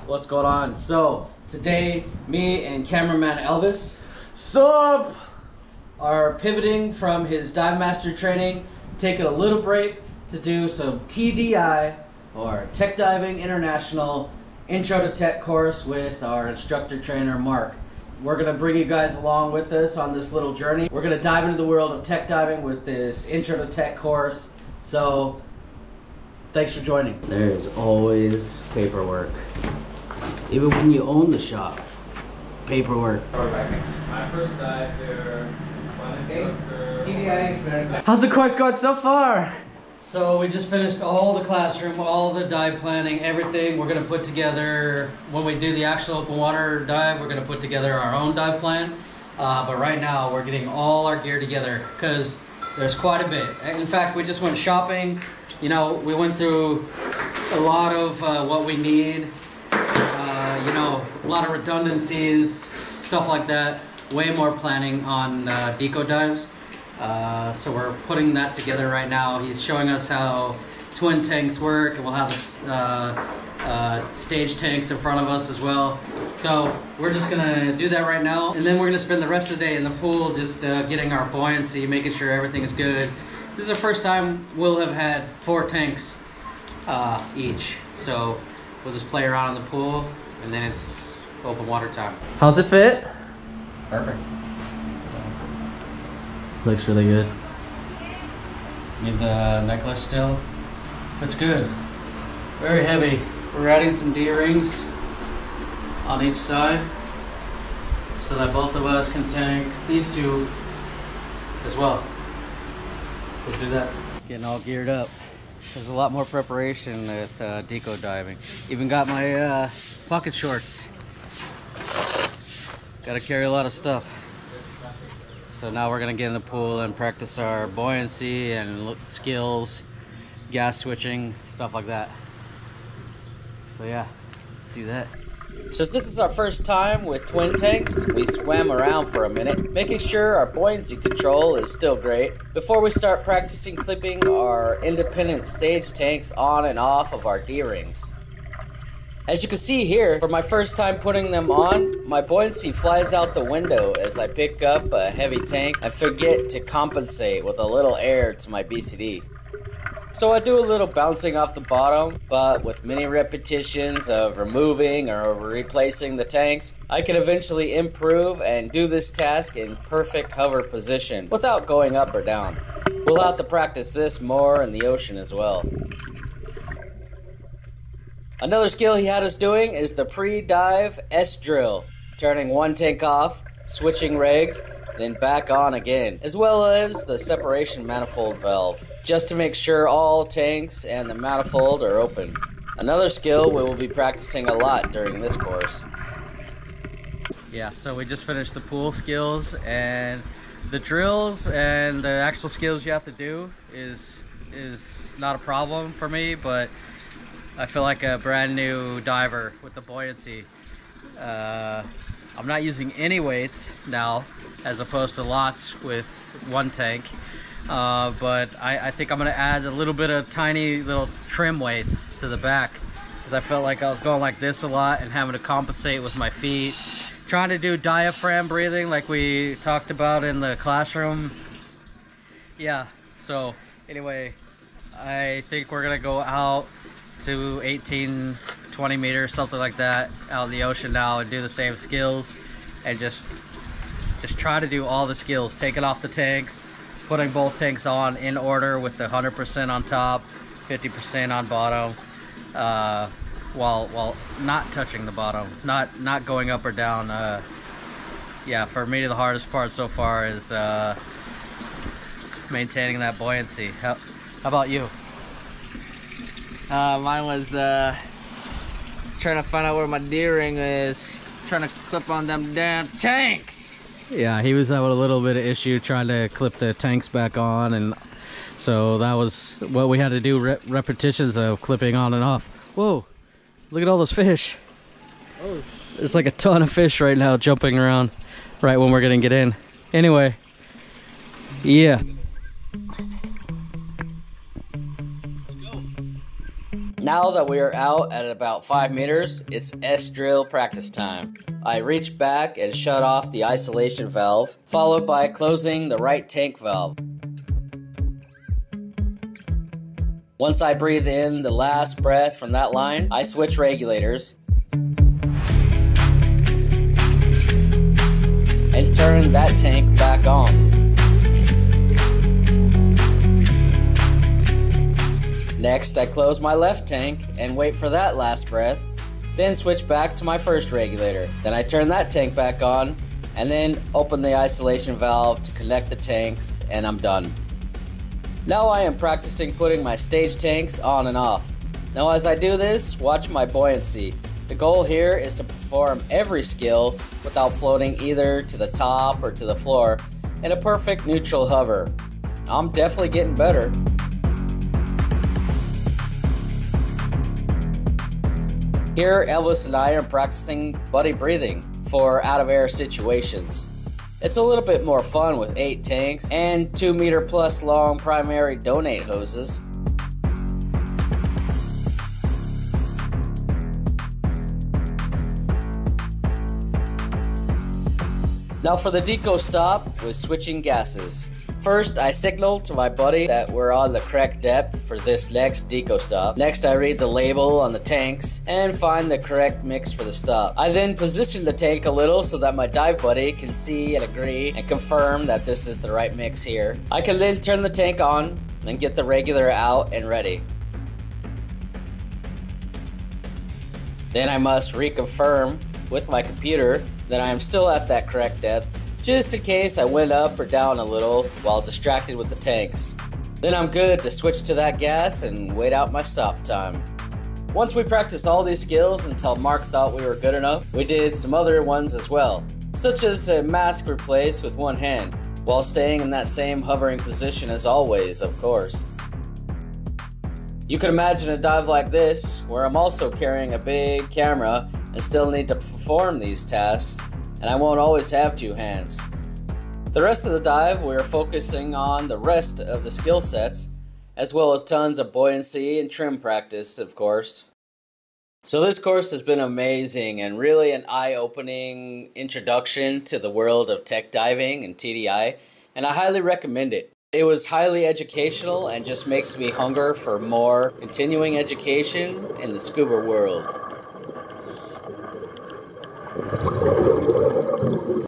What's going on? So today, me and cameraman Elvis Sup? are pivoting from his dive master training, taking a little break to do some TDI, or Tech Diving International Intro to Tech course with our instructor trainer Mark. We're gonna bring you guys along with us on this little journey. We're gonna dive into the world of tech diving with this Intro to Tech course. So thanks for joining. There's always paperwork. Even when you own the shop, paperwork. My first dive here, one instructor. How's the course going so far? So we just finished all the classroom, all the dive planning, everything. We're gonna put together, when we do the actual open water dive, we're gonna put together our own dive plan. But right now we're getting all our gear together because there's quite a bit. In fact, we just went shopping. You know, we went through a lot of what we need. You know, a lot of redundancies, stuff like that. Way more planning on Deco dives. So we're putting that together right now. He's showing us how twin tanks work, and we'll have this stage tanks in front of us as well. So we're just gonna do that right now, and then we're gonna spend the rest of the day in the pool just getting our buoyancy, making sure everything is good. This is the first time we'll have had 4 tanks each. So we'll just play around in the pool, and then it's open water time. How's it fit? Perfect. Looks really good. Need the necklace still. It's good. Very heavy. We're adding some D-rings on each side so that both of us can tank these two as well. Let's do that. Getting all geared up. There's a lot more preparation with Deco diving. Even got my pocket shorts. Gotta carry a lot of stuff. So now we're gonna get in the pool and practice our buoyancy and skills, gas switching, stuff like that. So yeah, let's do that. Since this is our first time with twin tanks, we swam around for a minute, making sure our buoyancy control is still great before we start practicing clipping our independent stage tanks on and off of our D-rings. As you can see here, for my first time putting them on, my buoyancy flies out the window as I pick up a heavy tank and forget to compensate with a little air to my BCD. So I do a little bouncing off the bottom, but with many repetitions of removing or replacing the tanks, I can eventually improve and do this task in perfect hover position without going up or down. We'll have to practice this more in the ocean as well. Another skill he had us doing is the pre-dive S-drill, turning one tank off, switching rigs, then back on again, as well as the separation manifold valve, just to make sure all tanks and the manifold are open. Another skill we will be practicing a lot during this course. Yeah, so we just finished the pool skills, and the drills and the actual skills you have to do is not a problem for me, but I feel like a brand new diver with the buoyancy. I'm not using any weights now, as opposed to lots with one tank. But I think I'm gonna add a little bit of tiny little trim weights to the back, because I felt like I was going like this a lot and having to compensate with my feet. Trying to do diaphragm breathing like we talked about in the classroom. Yeah, so anyway, I think we're gonna go out to 18, 20 meters, something like that, out in the ocean now, and do the same skills, and just try to do all the skills, taking off the tanks, putting both tanks on in order with the 100% on top, 50% on bottom, while not touching the bottom, not going up or down. Yeah, for me the hardest part so far is maintaining that buoyancy. How about you? Mine was trying to find out where my D-ring is, trying to clip on them damn tanks. Yeah, he was having a little bit of issue trying to clip the tanks back on, and so that was what we had to do, repetitions of clipping on and off. Whoa, look at all those fish. Oh, there's like a ton of fish right now jumping around right when we're gonna get in. Anyway, yeah. Now that we are out at about 5 meters, it's S-drill practice time. I reach back and shut off the isolation valve, followed by closing the right tank valve. Once I breathe in the last breath from that line, I switch regulators and turn that tank back on. Next, I close my left tank and wait for that last breath, then switch back to my first regulator. Then I turn that tank back on, and then open the isolation valve to connect the tanks, and I'm done. Now I am practicing putting my stage tanks on and off. Now as I do this, watch my buoyancy. The goal here is to perform every skill without floating either to the top or to the floor in a perfect neutral hover. I'm definitely getting better. Here, Elvis and I are practicing buddy breathing for out-of-air situations. It's a little bit more fun with 8 tanks and 2 meter plus long primary donate hoses. Now for the Deco stop with switching gases. First, I signal to my buddy that we're on the correct depth for this next Deco stop. Next, I read the label on the tanks and find the correct mix for the stop. I then position the tank a little so that my dive buddy can see and agree and confirm that this is the right mix here. I can then turn the tank on and get the regulator out and ready. Then I must reconfirm with my computer that I am still at that correct depth, just in case I went up or down a little while distracted with the tanks. Then I'm good to switch to that gas and wait out my stop time. Once we practiced all these skills until Mark thought we were good enough, we did some other ones as well, such as a mask replace with one hand, while staying in that same hovering position as always, of course. You can imagine a dive like this, where I'm also carrying a big camera and still need to perform these tasks, and I won't always have 2 hands. The rest of the dive, we are focusing on the rest of the skill sets, as well as tons of buoyancy and trim practice, of course. So this course has been amazing and really an eye-opening introduction to the world of tech diving and TDI, and I highly recommend it. It was highly educational and just makes me hunger for more continuing education in the scuba world.